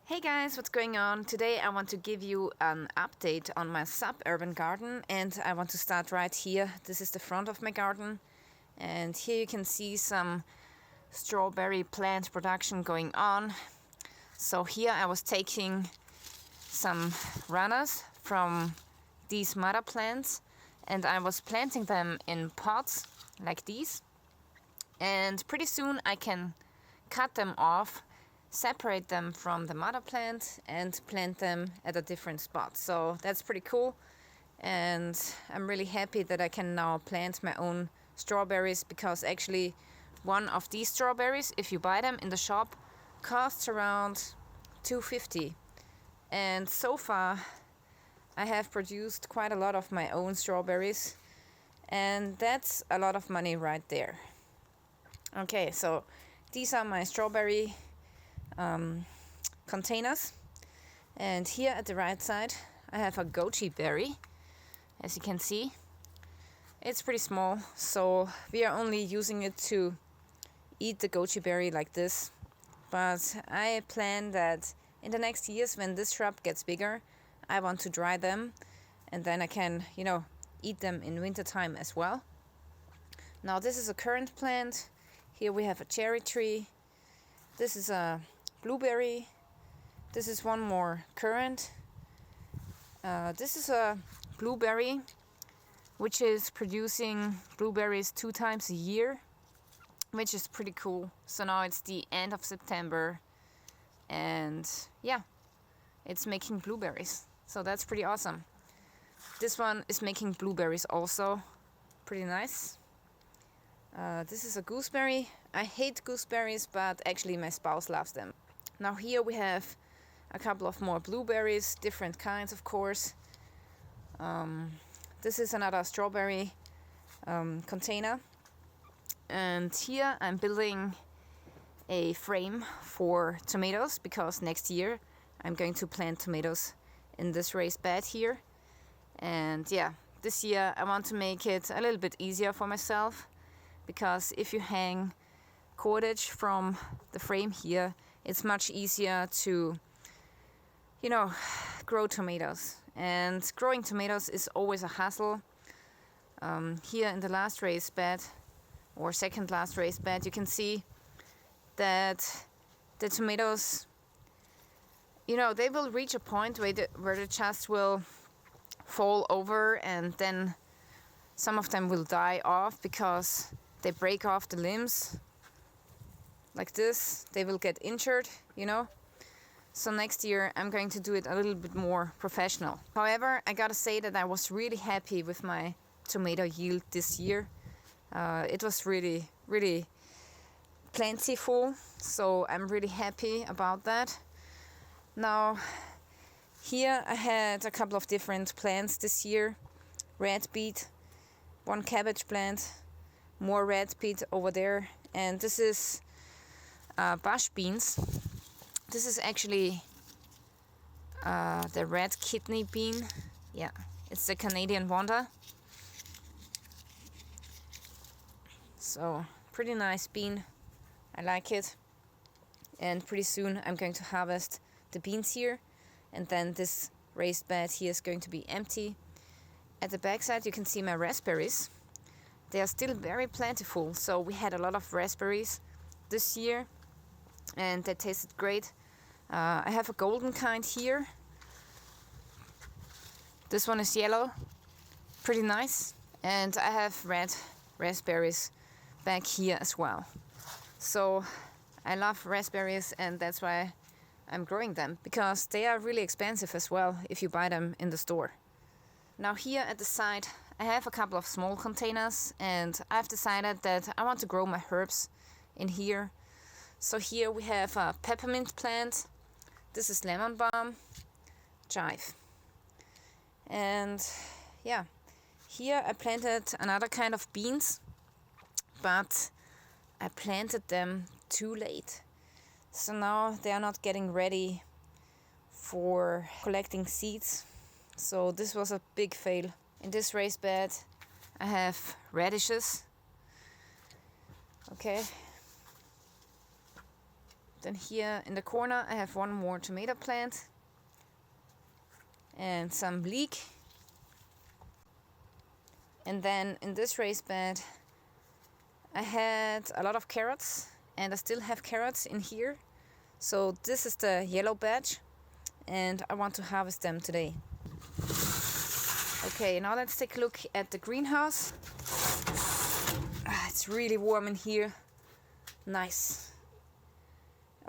Hey guys, what's going on? Today I want to give you an update on my suburban garden, and I want to start right here. This is the front of my garden, and here you can see some strawberry plant production going on. So here I was taking some runners from these mother plants and I was planting them in pots like these, and pretty soon I can cut them off, separate them from the mother plant and plant them at a different spot. So that's pretty cool, and I'm really happy that I can now plant my own strawberries, because actually one of these strawberries, if you buy them in the shop, costs around $2.50, and so far I have produced quite a lot of my own strawberries, and that's a lot of money right there. Okay, so these are my strawberry containers, and here at the right side I have a goji berry. As you can see, it's pretty small, so we are only using it to eat the goji berry like this, but I plan that in the next years, when this shrub gets bigger, I want to dry them, and then I can, eat them in winter time as well. Now this is a currant plant. Here we have a cherry tree. This is a blueberry. This is one more currant. This is a blueberry which is producing blueberries 2 times a year, which is pretty cool. So now it's the end of September, and yeah, it's making blueberries, so that's pretty awesome. This one is making blueberries also, pretty nice. This is a gooseberry. I hate gooseberries, but actually my spouse loves them. Now here we have a couple of more blueberries, different kinds of course. This is another strawberry container, and here I'm building a frame for tomatoes, because next year I'm going to plant tomatoes in this raised bed here. And yeah, this year I want to make it a little bit easier for myself, because if you hang cordage from the frame here, it's much easier to, grow tomatoes. And growing tomatoes is always a hassle. Here in the last raised bed, or second last raised bed, you can see that the tomatoes, they will reach a point where the just will fall over, and then some of them will die off because they break off the limbs like this. They will get injured, So next year I'm going to do it a little bit more professional. However, I gotta say that I was really happy with my tomato yield this year. It was really, really plentiful, so I'm really happy about that. Now here I had a couple of different plants this year. Red beet, one cabbage plant, more red beet over there, and this is bush beans. This is actually the red kidney bean. Yeah, it's the Canadian wonder. So pretty nice bean, I like it. And pretty soon I'm going to harvest the beans here, and then this raised bed here is going to be empty. At the back side you can see my raspberries. They are still very plentiful, so we had a lot of raspberries this year, and they tasted great. I have a golden kind here. This one is yellow, pretty nice. And I have red raspberries back here as well. So I love raspberries, and that's why I'm growing them, because they are really expensive as well if you buy them in the store. Now here at the side I have a couple of small containers, and I've decided that I want to grow my herbs in here. So here we have a peppermint plant. This is lemon balm, chive. And yeah, here I planted another kind of beans, but I planted them too late. So now they are not getting ready for collecting seeds. So this was a big fail. In this raised bed I have radishes. Okay, Then here in the corner I have one more tomato plant and some leek. And then in this raised bed I had a lot of carrots, and I still have carrots in here. So this is the yellow batch and I want to harvest them today. Okay, now let's take a look at the greenhouse. It's really warm in here. Nice.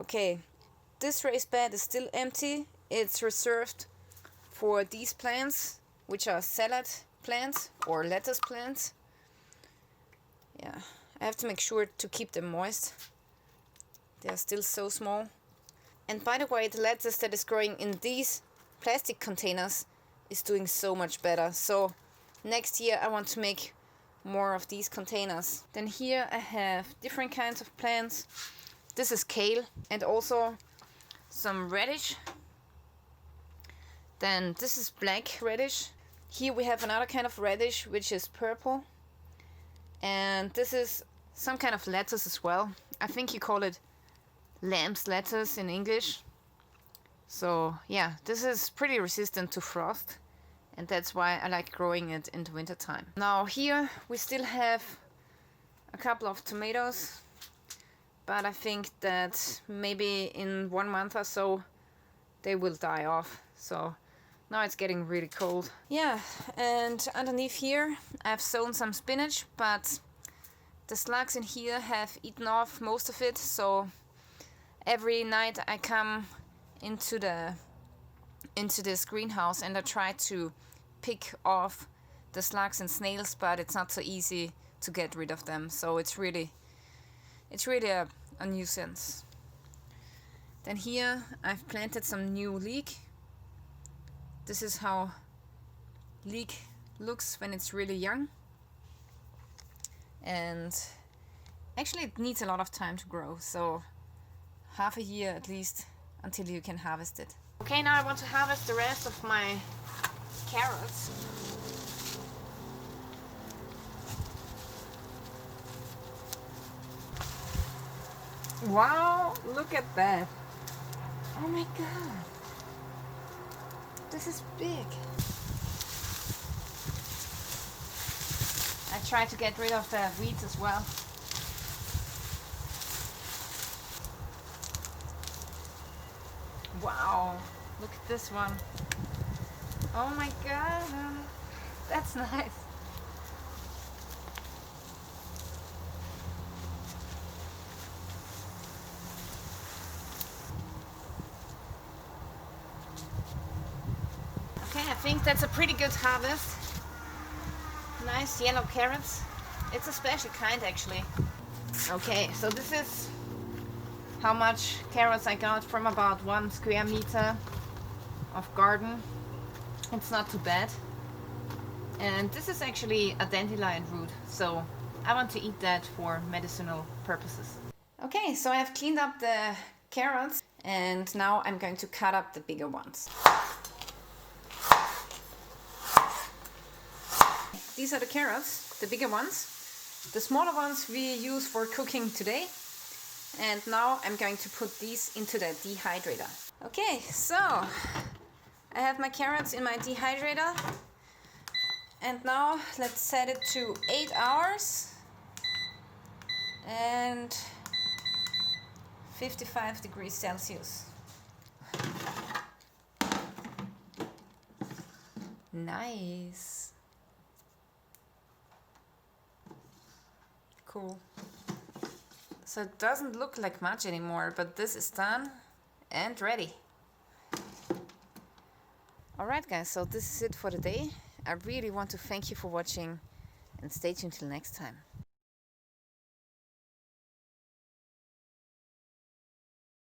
Okay, this raised bed is still empty. It's reserved for these plants, which are salad plants or lettuce plants. Yeah, I have to make sure to keep them moist. They are still so small. And by the way, the lettuce that is growing in these plastic containers is doing so much better. So next year I want to make more of these containers. Then here I have different kinds of plants. This is kale and also some radish. Then this is black radish. Here we have another kind of radish which is purple. And this is some kind of lettuce as well. I think you call it lamb's lettuce in English. So yeah, this is pretty resistant to frost, and that's why I like growing it in the winter time. Now here we still have a couple of tomatoes, but I think that maybe in 1 month or so they will die off. So now it's getting really cold. Yeah, and underneath here I've sown some spinach, but the slugs in here have eaten off most of it. So every night I come into this greenhouse and I try to pick off the slugs and snails, but it's not so easy to get rid of them. So it's really a nuisance. Then here I've planted some new leek. This is how leek looks when it's really young. And actually it needs a lot of time to grow, so half a year at least until you can harvest it. Okay, now I want to harvest the rest of my carrots. Wow, look at that. Oh my god. This is big. I try to get rid of the weeds as well. Wow, look at this one. Oh my god, that's nice. Okay, I think that's a pretty good harvest. Nice yellow carrots. It's a special kind actually. Okay, so this is how much carrots I got from about 1 square meter of garden. It's not too bad. And this is actually a dandelion root, so I want to eat that for medicinal purposes. Okay, so I have cleaned up the carrots and now I'm going to cut up the bigger ones. These are the carrots, the bigger ones. The smaller ones we use for cooking today. And now I'm going to put these into the dehydrator. Okay, so I have my carrots in my dehydrator. And now let's set it to 8 hours and 55 degrees Celsius. Nice. Cool. So it doesn't look like much anymore, but this is done and ready. Alright guys, so this is it for today. I really want to thank you for watching and stay tuned till next time.